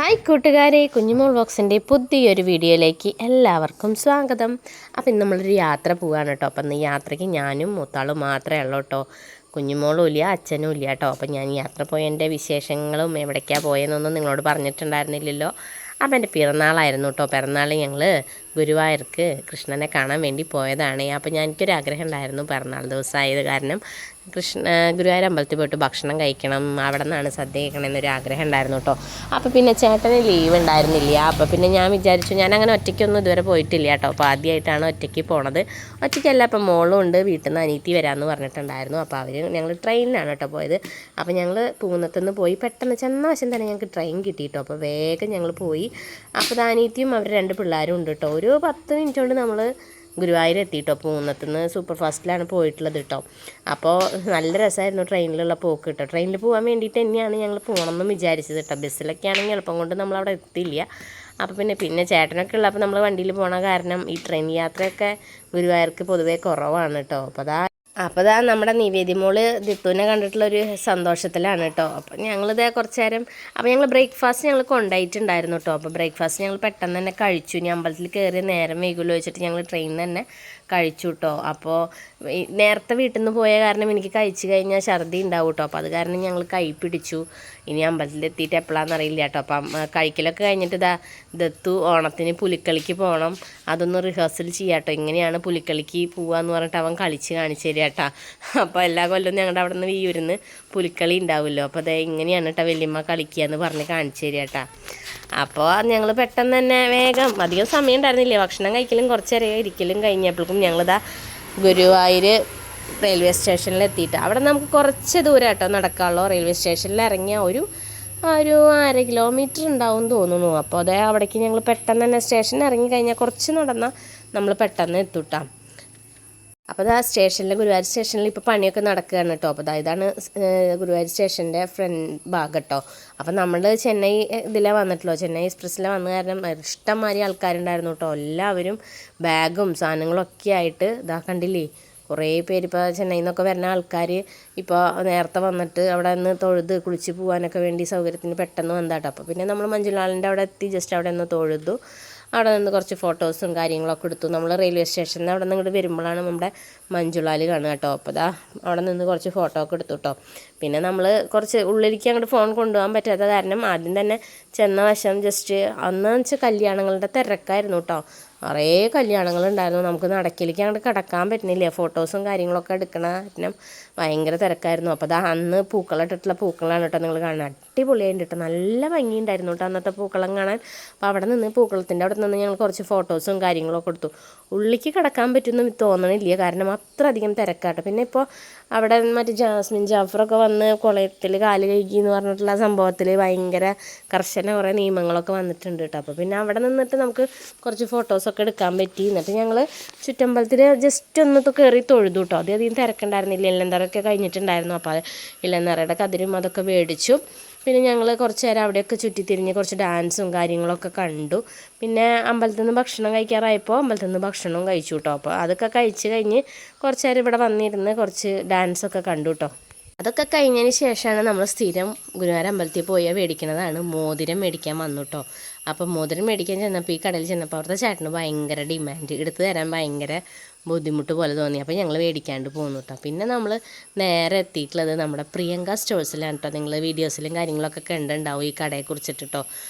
Hi കൂട്ടുകാരെ, കുഞ്ഞുമോൾ വ്ളോഗ്സിൻ്റെ പുതിയൊരു വീഡിയോയിലേക്ക് എല്ലാവർക്കും സ്വാഗതം. അപ്പം ഇന്ന് നമ്മളൊരു യാത്ര പോവുകയാണ് കേട്ടോ. അപ്പം ഇന്ന് യാത്രയ്ക്ക് ഞാനും മൂത്താളും മാത്രമേ ഉള്ളൂ കേട്ടോ. കുഞ്ഞുമോളും ഇല്ല, അച്ഛനും ഇല്ല കേട്ടോ. അപ്പം ഞാൻ യാത്ര പോയതിൻ്റെ വിശേഷങ്ങളും എവിടേക്കാണ് പോയതെന്നൊന്നും നിങ്ങളോട് പറഞ്ഞിട്ടുണ്ടായിരുന്നില്ലല്ലോ. അപ്പം എൻ്റെ പിറന്നാളായിരുന്നു കേട്ടോ. പിറന്നാൾ ഞങ്ങൾ ഗുരുവായൂർക്ക് കൃഷ്ണനെ കാണാൻ വേണ്ടി പോയതാണ്. അപ്പം എനിക്കൊരാഗ്രഹം ഉണ്ടായിരുന്നു, പിറന്നാൾ ദിവസമായത് കാരണം ഗുരുവായൂർ അമ്പലത്തിൽ പോയിട്ട് ഭക്ഷണം കഴിക്കണം, അവിടെ നിന്നാണ് സദ്യ കഴിക്കണം എന്നൊരാഗ്രഹം ഉണ്ടായിരുന്നു കേട്ടോ. അപ്പോൾ പിന്നെ ചേട്ടന് ലീവ് ഉണ്ടായിരുന്നില്ല. അപ്പോൾ പിന്നെ ഞാൻ വിചാരിച്ചു, ഞാനങ്ങനെ ഒറ്റയ്ക്കൊന്നും ഇതുവരെ പോയിട്ടില്ല കേട്ടോ. അപ്പോൾ ആദ്യമായിട്ടാണ് ഒറ്റയ്ക്ക് പോണത്. ഒറ്റയ്ക്കല്ല, അപ്പം മോളും ഉണ്ട്, വീട്ടിൽ നിന്ന് അനിയത്തി വരാമെന്ന് പറഞ്ഞിട്ടുണ്ടായിരുന്നു. അപ്പോൾ ഞങ്ങൾ ട്രെയിനിലാണ് കേട്ടോ പോയത്. അപ്പോൾ ഞങ്ങൾ പൂന്നത്തുനിന്ന് പോയി, പെട്ടെന്ന് ചെന്ന വശം തന്നെ ഞങ്ങൾക്ക് ട്രെയിൻ കിട്ടി കേട്ടോ. അപ്പോൾ വേഗം ഞങ്ങൾ പോയി. അപ്പോൾ അനിയത്തിയും അവർ 2 പിള്ളേരും ഉണ്ട് കേട്ടോ. ഒരു 10 മിനിറ്റ് കൊണ്ട് നമ്മൾ ഗുരുവായൂർ എത്തിയിട്ടോ. പൂന്നത്തുനിന്ന് സൂപ്പർ ഫാസ്റ്റിലാണ് പോയിട്ടുള്ളത് കേട്ടോ. അപ്പോൾ നല്ല രസമായിരുന്നു ട്രെയിനിലുള്ള പോക്ക് കേട്ടോ. ട്രെയിനിൽ പോകാൻ വേണ്ടിയിട്ട് തന്നെയാണ് ഞങ്ങൾ പോകണമെന്നും വിചാരിച്ചത് കേട്ടോ. ബസ്സിലൊക്കെ ആണെങ്കിൽ എളുപ്പം കൊണ്ട് നമ്മളവിടെ എത്തില്ല. അപ്പോൾ പിന്നെ ചേട്ടനൊക്കെ ഉള്ളപ്പോൾ നമ്മൾ വണ്ടിയിൽ പോകണ കാരണം ഈ ട്രെയിൻ യാത്രയൊക്കെ ഗുരുവായൂർക്ക് പൊതുവേ കുറവാണ് കേട്ടോ. അപ്പോൾ നമ്മുടെ നിവേദ്യമോള് ദിത്തുവിനെ കണ്ടിട്ടുള്ളൊരു സന്തോഷത്തിലാണ് കേട്ടോ. അപ്പോൾ ഞങ്ങളിത് കുറച്ച് നേരം, അപ്പോൾ ഞങ്ങൾ ബ്രേക്ക്ഫാസ്റ്റ് ഞങ്ങൾ കൊണ്ടുപോയിട്ടുണ്ടായിരുന്നു കേട്ടോ. അപ്പോൾ ബ്രേക്ക്ഫാസ്റ്റ് ഞങ്ങൾ പെട്ടെന്ന് തന്നെ കഴിച്ചു. ഇനി അമ്പലത്തിൽ കയറി നേരം വൈകുമല്ലോ വെച്ചിട്ട് ഞങ്ങൾ ട്രെയിനിൽ തന്നെ കഴിച്ചു കേട്ടോ. അപ്പോൾ നേരത്തെ വീട്ടിൽ നിന്ന് പോയ കാരണം എനിക്ക് കഴിച്ചു കഴിഞ്ഞാൽ ഛർദി ഉണ്ടാവും കേട്ടോ. അപ്പോൾ അത് കാരണം ഞങ്ങൾ കൈ പിടിച്ചു. ഇനി അമ്പലത്തിലെത്തിയിട്ട് എപ്പോഴാണെന്ന് അറിയില്ല കേട്ടോ. അപ്പം കഴിക്കലൊക്കെ കഴിഞ്ഞിട്ട് ദത്തു ഓണത്തിന് പുലിക്കളിക്ക് പോകണം, അതൊന്ന് റിഹേഴ്സൽ ചെയ്യാട്ടോ. ഇങ്ങനെയാണ് പുലിക്കളിക്ക് പോവാന്ന് പറഞ്ഞിട്ട് അവൻ കളിച്ച് കാണിച്ചു തരിക കേട്ടോ. അപ്പോൾ എല്ലാ കൊല്ലവും ഞങ്ങളുടെ അവിടെ നിന്ന് വിയൂരിന്ന് പുലിക്കളി ഉണ്ടാവുമല്ലോ. അപ്പോൾ അത് ഇങ്ങനെയാണ് കേട്ടോ വല്യമ്മ കളിക്കുക എന്ന് പറഞ്ഞ് കാണിച്ചു തരിക കേട്ടോ. അപ്പോൾ ഞങ്ങൾ പെട്ടെന്ന് തന്നെ വേഗം, അധികം സമയം ഉണ്ടായിരുന്നില്ല, ഭക്ഷണം കഴിക്കലും കുറച്ച് നേരം ഇരിക്കലും കഴിഞ്ഞപ്പോഴേക്കും ഞങ്ങളിതാ ഗുരുവായൂർ റെയിൽവേ സ്റ്റേഷനിൽ എത്തിയിട്ട്, അവിടെ നമുക്ക് കുറച്ച് ദൂരം കേട്ടോ നടക്കാനുള്ളൂ. റെയിൽവേ സ്റ്റേഷനിൽ ഇറങ്ങിയ ഒരു 1/2 കിലോമീറ്റർ ഉണ്ടാവും തോന്നുന്നു. അപ്പോൾ അവിടേക്ക് ഞങ്ങൾ പെട്ടെന്ന് തന്നെ സ്റ്റേഷനിൽ ഇറങ്ങി കഴിഞ്ഞാൽ കുറച്ച് നടന്നാൽ നമ്മൾ പെട്ടെന്ന് എത്തൂട്ടാം. അപ്പോൾ ഗുരുവായൂർ സ്റ്റേഷനിൽ ഇപ്പോൾ പണിയൊക്കെ നടക്കുകയാണ് കേട്ടോ. അപ്പോൾ ഇതാണ് ഗുരുവായൂർ സ്റ്റേഷൻ്റെ ഫ്രണ്ട് ഭാഗം കേട്ടോ. അപ്പോൾ നമ്മൾ ചെന്നൈ ഇതിലാണ് വന്നിട്ടുള്ളൂ, ചെന്നൈ എക്സ്പ്രസ്സിലാണ് വന്ന കാരണം ഇഷ്ടംമാതിരി ആൾക്കാരുണ്ടായിരുന്നു കേട്ടോ. എല്ലാവരും ബാഗും സാധനങ്ങളൊക്കെ ആയിട്ട് കണ്ടില്ലേ, കുറേ പേര് ഇപ്പോൾ ചെന്നൈയിൽ നിന്നൊക്കെ വരുന്ന ആൾക്കാർ ഇപ്പോൾ നേരത്തെ വന്നിട്ട് അവിടെ നിന്ന് തൊഴുത് കുളിച്ച് പോകാനൊക്കെ വേണ്ടി സൗകര്യത്തിന് പെട്ടെന്ന് വന്നാട്ടോ. അപ്പോൾ പിന്നെ നമ്മൾ മഞ്ജുലാലിൻ്റെ അവിടെ എത്തി, ജസ്റ്റ് അവിടെ നിന്ന് തൊഴുതു. അവിടെ നിന്ന് കുറച്ച് ഫോട്ടോസും കാര്യങ്ങളൊക്കെ എടുത്തു. നമ്മൾ റെയിൽവേ സ്റ്റേഷനിൽ അവിടെ നിന്ന് ഇങ്ങോട്ട് വരുമ്പോഴാണ് നമ്മുടെ മഞ്ജുലാൽ കാണുക കേട്ടോ. അപ്പോൾ അവിടെ നിന്ന് കുറച്ച് ഫോട്ടോ ഒക്കെ എടുത്തു കേട്ടോ. പിന്നെ നമ്മൾ കുറച്ച് ഉള്ളിലേക്ക് അങ്ങോട്ട് ഫോൺ കൊണ്ടുപോകാൻ പറ്റാത്ത കാരണം ആദ്യം തന്നെ ചെന്ന വശം ജസ്റ്റ് അന്ന് വെച്ചാൽ കല്യാണങ്ങളുടെ തിരക്കായിരുന്നു കേട്ടോ. കുറേ കല്യാണങ്ങളുണ്ടായിരുന്നു, നമുക്ക് നടക്കിലേക്ക് അങ്ങോട്ട് കിടക്കാൻ പറ്റുന്നില്ല. ഫോട്ടോസും കാര്യങ്ങളൊക്കെ എടുക്കണ കാരണം ഭയങ്കര തിരക്കായിരുന്നു. അപ്പോൾ അന്ന് പൂക്കളിട്ടിട്ടുള്ള പൂക്കളാണ് കേട്ടോ നിങ്ങൾ കാണുന്നത്. അടിപൊളിയായിട്ട് കേട്ടോ, നല്ല ഭംഗിയുണ്ടായിരുന്നു കേട്ടോ അന്നത്തെ പൂക്കളം കാണാൻ. അപ്പോൾ അവിടെ നിന്ന് പൂക്കളത്തിൻ്റെ അവിടെ നിന്ന് ഞങ്ങൾ കുറച്ച് ഫോട്ടോസും കാര്യങ്ങളൊക്കെ എടുത്തു. ഉള്ളിലേക്ക് കിടക്കാൻ പറ്റുമെന്ന് തോന്നണില്ല, കാരണം അത്രയധികം തിരക്കാട്ടോ. പിന്നെ ഇപ്പോൾ അവിടെ മറ്റേ ജാസ്മിൻ ജാഫറൊക്കെ വന്ന് കുളത്തിൽ കാല് കഴുകി എന്ന് പറഞ്ഞിട്ടുള്ള സംഭവത്തിൽ ഭയങ്കര കർശന കുറേ നിയമങ്ങളൊക്കെ വന്നിട്ടുണ്ട് കേട്ടോ. അപ്പോൾ പിന്നെ അവിടെ നിന്നിട്ട് നമുക്ക് കുറച്ച് ഫോട്ടോസൊക്കെ എടുക്കാൻ പറ്റി. എന്നിട്ട് ഞങ്ങൾ ചുറ്റമ്പലത്തിൽ ജസ്റ്റ് ഒന്ന് കയറി തൊഴുതു കേട്ടോ. അധികം തിരക്കുണ്ടായിരുന്നില്ല, ഇല്ലന്തറൊക്കെ കഴിഞ്ഞിട്ടുണ്ടായിരുന്നു. അപ്പോൾ ഇല്ലന്തറയുടെ കതിരും അതൊക്കെ മേടിച്ചു. പിന്നെ ഞങ്ങൾ കുറച്ച് നേരം അവിടെയൊക്കെ ചുറ്റിത്തിരിഞ്ഞ് കുറച്ച് ഡാൻസും കാര്യങ്ങളൊക്കെ കണ്ടു. പിന്നെ അമ്പലത്തിൽ നിന്ന് ഭക്ഷണം കഴിക്കാറായപ്പോൾ അമ്പലത്തിൽ നിന്ന് ഭക്ഷണവും കഴിച്ചു കേട്ടോ. അപ്പോൾ അതൊക്കെ കഴിച്ച് കഴിഞ്ഞ് കുറച്ച് നേരം ഇവിടെ വന്നിരുന്ന് കുറച്ച് ഡാൻസൊക്കെ കണ്ടു കേട്ടോ. അതൊക്കെ കഴിഞ്ഞതിന് ശേഷമാണ് നമ്മൾ സ്ഥിരം ഗുരുവായൂർ അമ്പലത്തിൽ പോയാൽ മേടിക്കുന്നതാണ് മോതിരം മേടിക്കാൻ വന്നു കേട്ടോ. അപ്പോൾ മോതിരം മേടിക്കാൻ ചെന്നപ്പോൾ ഈ കടയിൽ ചെന്നപ്പോൾ അവിടുത്തെ ചേട്ടന് ഭയങ്കര ഡിമാൻഡ്, എടുത്തു തരാൻ ഭയങ്കര ബുദ്ധിമുട്ട് പോലെ തോന്നി. അപ്പോൾ ഞങ്ങൾ മേടിക്കാണ്ട് പോന്നു കേട്ടോ. പിന്നെ നമ്മൾ നേരെ എത്തിയിട്ടുള്ളത് നമ്മുടെ പ്രിയങ്ക സ്റ്റോഴ്സിലാണ് കേട്ടോ. നിങ്ങൾ വീഡിയോസിലും കാര്യങ്ങളൊക്കെ കണ്ടുണ്ടാവും ഈ കടയെ കുറിച്ചിട്ട് കേട്ടോ.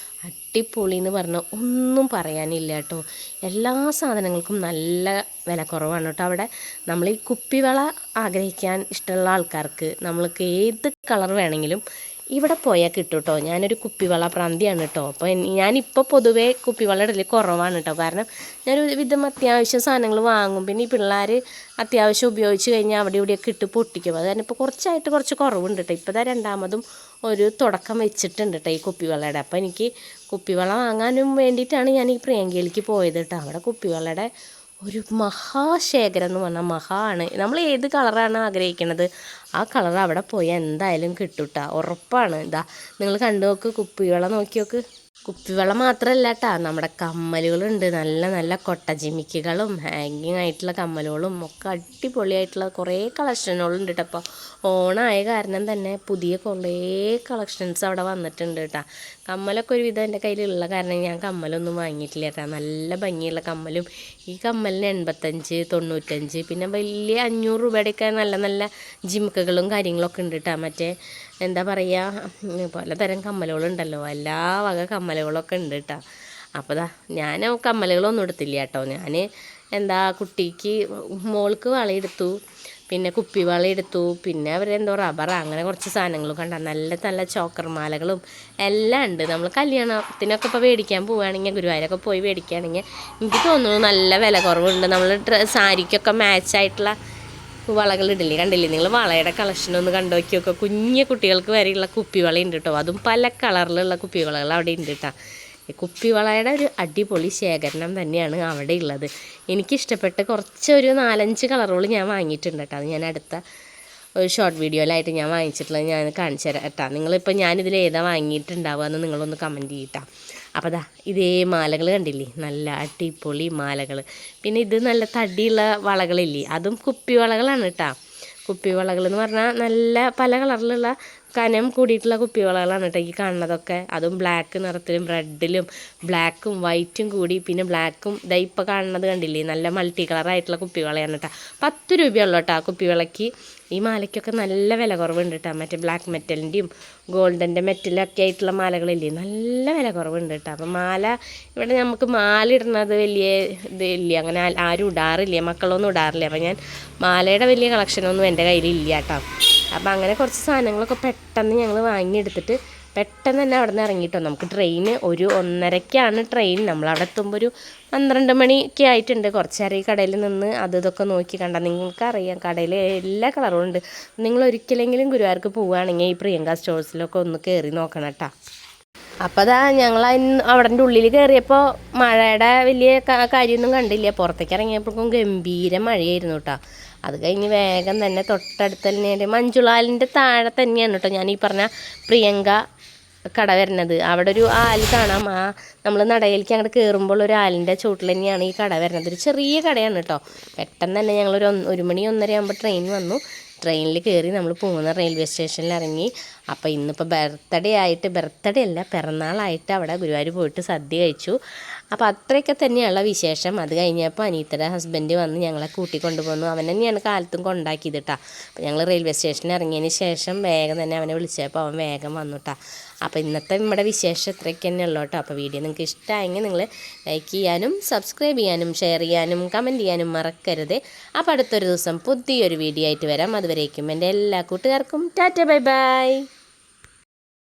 അടിപൊളി എന്ന് പറഞ്ഞാൽ ഒന്നും പറയാനില്ല കേട്ടോ. എല്ലാ സാധനങ്ങൾക്കും നല്ല വില കുറവാണ് കേട്ടോ. അവിടെ നമ്മൾ ഈ കുപ്പിവള ആഗ്രഹിക്കാൻ ഇഷ്ടമുള്ള ആൾക്കാർക്ക് നമ്മൾക്ക് ഏത് കളർ വേണമെങ്കിലും ഇവിടെ പോയാൽ കിട്ടും കേട്ടോ. ഞാനൊരു കുപ്പിവള പ്രാന്തിയാണ് കേട്ടോ. അപ്പോൾ ഞാനിപ്പോൾ പൊതുവേ കുപ്പിവള ഇടൽ കുറവാണ് കേട്ടോ. കാരണം ഞാനൊരു വിധം അത്യാവശ്യം സാധനങ്ങൾ വാങ്ങും. പിന്നെ ഈ പിള്ളേർ അത്യാവശ്യം ഉപയോഗിച്ച് കഴിഞ്ഞാൽ അവിടെ ഇവിടെയൊക്കെ ഇട്ട് പൊട്ടിക്കും. അത് കാരണം ഇപ്പോൾ കുറച്ചായിട്ട് കുറച്ച് കുറവുണ്ട് കേട്ടോ. ഇപ്പോൾ രണ്ടാമതും ഒരു തുടക്കം വെച്ചിട്ടുണ്ട് കേട്ടോ ഈ കുപ്പിവളയുടെ. അപ്പോൾ എനിക്ക് കുപ്പിവള വാങ്ങാനും വേണ്ടിയിട്ടാണ് ഞാൻ ഈ പ്രിയങ്കയിലേക്ക് പോയത് കേട്ടോ. അവിടെ കുപ്പിവളയുടെ ഒരു മഹാശേഖരം എന്ന് പറഞ്ഞാൽ മഹാണ്. നമ്മൾ ഏത് കളറാണ് ആഗ്രഹിക്കുന്നത് ആ കളർ അവിടെ പോയാൽ എന്തായാലും കിട്ടും കേട്ടോ, ഉറപ്പാണ്. നിങ്ങൾ കണ്ടു നോക്ക്, കുപ്പിവള നോക്കി നോക്ക്. കുപ്പിവെള്ളം മാത്രമല്ല കേട്ടോ, നമ്മുടെ കമ്മലുകളുണ്ട്. നല്ല നല്ല കൊട്ട ജിമിക്കുകളും ഹാങ്ങിങ് ആയിട്ടുള്ള കമ്മലുകളും ഒക്കെ അടിപൊളിയായിട്ടുള്ള കുറേ കളക്ഷനുകളുണ്ട് കേട്ടോ. അപ്പോൾ ഓണായ കാരണം തന്നെ പുതിയ കുറേ കളക്ഷൻസ് അവിടെ വന്നിട്ടുണ്ട് കേട്ടോ. കമ്മലൊക്കെ ഒരുവിധം എൻ്റെ കയ്യിലുള്ള കാരണം ഞാൻ കമ്മലൊന്നും വാങ്ങിയിട്ടില്ല കേട്ടോ. നല്ല ഭംഗിയുള്ള കമ്മലും ഈ കമ്മലിന് 85, 95, പിന്നെ വലിയ 500 രൂപയുടെയൊക്കെ നല്ല നല്ല ജിമിക്കുകളും കാര്യങ്ങളൊക്കെ ഉണ്ട് കേട്ടോ. മറ്റേ എന്താ പറയുക, പലതരം കമ്മലുകളുണ്ടല്ലോ, എല്ലാ വക കമ്മലുകളൊക്കെ ഉണ്ട് കേട്ടോ. അപ്പോൾ ഞാൻ കമ്മലുകളൊന്നും എടുത്തില്ല കേട്ടോ. ഞാൻ കുട്ടിക്ക് മോൾക്ക് വളയെടുത്തു, പിന്നെ കുപ്പി വളയെടുത്തു, പിന്നെ അവരെന്തോ റബ്ബർ അങ്ങനെ കുറച്ച് സാധനങ്ങളും കണ്ട. നല്ല നല്ല ചോക്കർ മാലകളും എല്ലാം ഉണ്ട്. നമ്മൾ കല്യാണത്തിനൊക്കെ ഇപ്പോൾ മേടിക്കാൻ പോവുകയാണെങ്കിൽ, ഗുരുവായൂരൊക്കെ പോയി മേടിക്കുകയാണെങ്കിൽ എനിക്ക് തോന്നുന്നു നല്ല വില കുറവുണ്ട്. നമ്മൾ സാരിക്കൊക്കെ മാച്ചായിട്ടുള്ള വളകളിടില്ലേ, കണ്ടില്ലേ നിങ്ങൾ? വളയുടെ കളക്ഷൻ ഒന്ന് കണ്ടു നോക്കിയൊക്കെ. കുഞ്ഞു കുട്ടികൾക്ക് വരെയുള്ള കുപ്പിവളയുണ്ട് കേട്ടോ. അതും പല കളറിലുള്ള കുപ്പിവളകൾ അവിടെ ഉണ്ട് കേട്ടോ. കുപ്പിവളയുടെ ഒരു അടിപൊളി ശേഖരണം തന്നെയാണ് അവിടെ ഉള്ളത്. എനിക്കിഷ്ടപ്പെട്ട് കുറച്ചൊരു 4-5 കളറുകൾ ഞാൻ വാങ്ങിയിട്ടുണ്ട് കേട്ടോ. അത് ഞാൻ അടുത്ത ഒരു ഷോർട്ട് വീഡിയോയിലായിട്ട് ഞാൻ വാങ്ങിച്ചിട്ടുള്ളത് ഞാൻ കാണിച്ചു തരാം കേട്ടോ. നിങ്ങളിപ്പോൾ ഞാനിതിൽ ഏതാ വാങ്ങിയിട്ടുണ്ടാവുക എന്ന് നിങ്ങളൊന്ന് കമൻറ്റ് ചെയ്യട്ടോ. അപ്പോൾ ഇതേ മാലകൾ കണ്ടില്ലേ, നല്ല അടിപൊളി മാലകൾ. പിന്നെ ഇത് നല്ല തടിയുള്ള വളകളില്ലേ, അതും കുപ്പിവളകളാണ് കേട്ടോ. കുപ്പിവളകൾ എന്ന് പറഞ്ഞാൽ നല്ല പല കളറിലുള്ള കനം കൂടിയിട്ടുള്ള കുപ്പിവളകളാണ് കേട്ടോ ഈ കാണുന്നതൊക്കെ. അതും ബ്ലാക്ക് നിറത്തിലും റെഡിലും ബ്ലാക്കും വൈറ്റും കൂടി, പിന്നെ ബ്ലാക്കും ഇപ്പോൾ കാണുന്നത് കണ്ടില്ലേ, നല്ല മൾട്ടി കളറായിട്ടുള്ള കുപ്പിവളയാണ് കേട്ടോ. 10 രൂപയുള്ളൂ കേട്ടോ കുപ്പിവളയ്ക്ക്. ഈ മാലയ്ക്കൊക്കെ നല്ല വില കുറവുണ്ട് കേട്ടോ. മറ്റേ ബ്ലാക്ക് മെറ്റലിൻ്റെയും ഗോൾഡൻ്റെ മെറ്റലൊക്കെ ആയിട്ടുള്ള മാലകളില്ലേ, നല്ല വില കുറവുണ്ട് കേട്ടോ. അപ്പം മാല ഇവിടെ നമുക്ക് മാല ഇടുന്നത് വലിയ ഇതില്ല, അങ്ങനെ ആരും ഇടാറില്ല, മക്കളൊന്നും ഇടാറില്ല. അപ്പം ഞാൻ മാലയുടെ വലിയ കളക്ഷനൊന്നും എൻ്റെ കയ്യിലില്ല കേട്ടോ. അപ്പം അങ്ങനെ കുറച്ച് സാധനങ്ങളൊക്കെ പെട്ടെന്ന് ഞങ്ങൾ വാങ്ങിയെടുത്തിട്ട് പെട്ടെന്ന് തന്നെ അവിടെ നിന്ന് ഇറങ്ങിയിട്ടോ. നമുക്ക് ട്രെയിന് 1:30ക്കാണ് ട്രെയിൻ. നമ്മളവിടെ എത്തുമ്പോൾ ഒരു 12 മണിയൊക്കെ ആയിട്ടുണ്ട്. കുറച്ചേരം ഈ കടയിൽ നിന്ന് ഇതൊക്കെ നോക്കി കണ്ട. നിങ്ങൾക്കറിയാം കടയിൽ എല്ലാ കളറും ഉണ്ട്. നിങ്ങൾ ഒരിക്കലെങ്കിലും ഗുരുവായൂർക്ക് പോവുകയാണെങ്കിൽ ഈ പ്രിയങ്ക സ്റ്റോഴ്സിലൊക്കെ ഒന്ന് കയറി നോക്കണം കേട്ടോ. അപ്പോൾ ഞങ്ങൾ അവിടെ ഉള്ളിൽ കയറിയപ്പോൾ മഴയുടെ വലിയ കാര്യമൊന്നും കണ്ടില്ല. പുറത്തേക്ക് ഇറങ്ങിയപ്പോഴേക്കും ഗംഭീര മഴയായിരുന്നു കേട്ടോ. അത് കഴിഞ്ഞ് വേഗം തന്നെ തൊട്ടടുത്ത് തന്നെ മഞ്ജുളാലിൻ്റെ താഴെ തന്നെയാണ് കേട്ടോ ഞാൻ ഈ പറഞ്ഞ പ്രിയങ്ക കട വരുന്നത്. അവിടെ ഒരു ആല് കാണാം. നമ്മൾ നടയിലേക്ക് അങ്ങോട്ട് കയറുമ്പോൾ ഒരു ആലിൻ്റെ ചുവട്ടിൽ തന്നെയാണ് ഈ കട വരുന്നത്. ഒരു ചെറിയ കടയാണ് കേട്ടോ. പെട്ടെന്ന് തന്നെ ഞങ്ങളൊരു 1 മണി 1:30 ആകുമ്പോൾ ട്രെയിൻ വന്നു. ട്രെയിനിൽ കയറി നമ്മൾ പോകുന്ന റെയിൽവേ സ്റ്റേഷനിൽ ഇറങ്ങി. അപ്പോൾ ഇന്നിപ്പോൾ ബർത്ത്ഡേ അല്ല പിറന്നാളായിട്ട് അവിടെ ഗുരുവായൂർ പോയിട്ട് സദ്യ കഴിച്ചു. അപ്പോൾ അത്രയൊക്കെ തന്നെയുള്ള വിശേഷം. അത് കഴിഞ്ഞപ്പോൾ അനീത്തയുടെ ഹസ്ബൻഡ് വന്ന് ഞങ്ങളെ കൂട്ടിക്കൊണ്ടുപോന്നു. അവൻ തന്നെയാണ് കാലത്തും കൊണ്ടാക്കിയത് കേട്ടോ. അപ്പോൾ ഞങ്ങൾ റെയിൽവേ സ്റ്റേഷനിൽ ഇറങ്ങിയതിന് ശേഷം വേഗം തന്നെ അവനെ വിളിച്ചപ്പോൾ അവൻ വേഗം വന്നു കേട്ടോ. അപ്പോൾ ഇന്നത്തെ നമ്മുടെ വിശേഷം ഇത്രയൊക്കെ തന്നെ ഉള്ളൂ കേട്ടോ. അപ്പോൾ വീഡിയോ നിങ്ങൾക്ക് ഇഷ്ടമായെങ്കിൽ നിങ്ങൾ ലൈക്ക് ചെയ്യാനും സബ്സ്ക്രൈബ് ചെയ്യാനും ഷെയർ ചെയ്യാനും കമൻറ്റ് ചെയ്യാനും മറക്കരുത്. അപ്പോൾ അടുത്തൊരു ദിവസം പുതിയൊരു വീഡിയോ ആയിട്ട് വരാം. അതുവരേക്കും എൻ്റെ എല്ലാ കൂട്ടുകാർക്കും ടാറ്റ ബൈ ബൈ.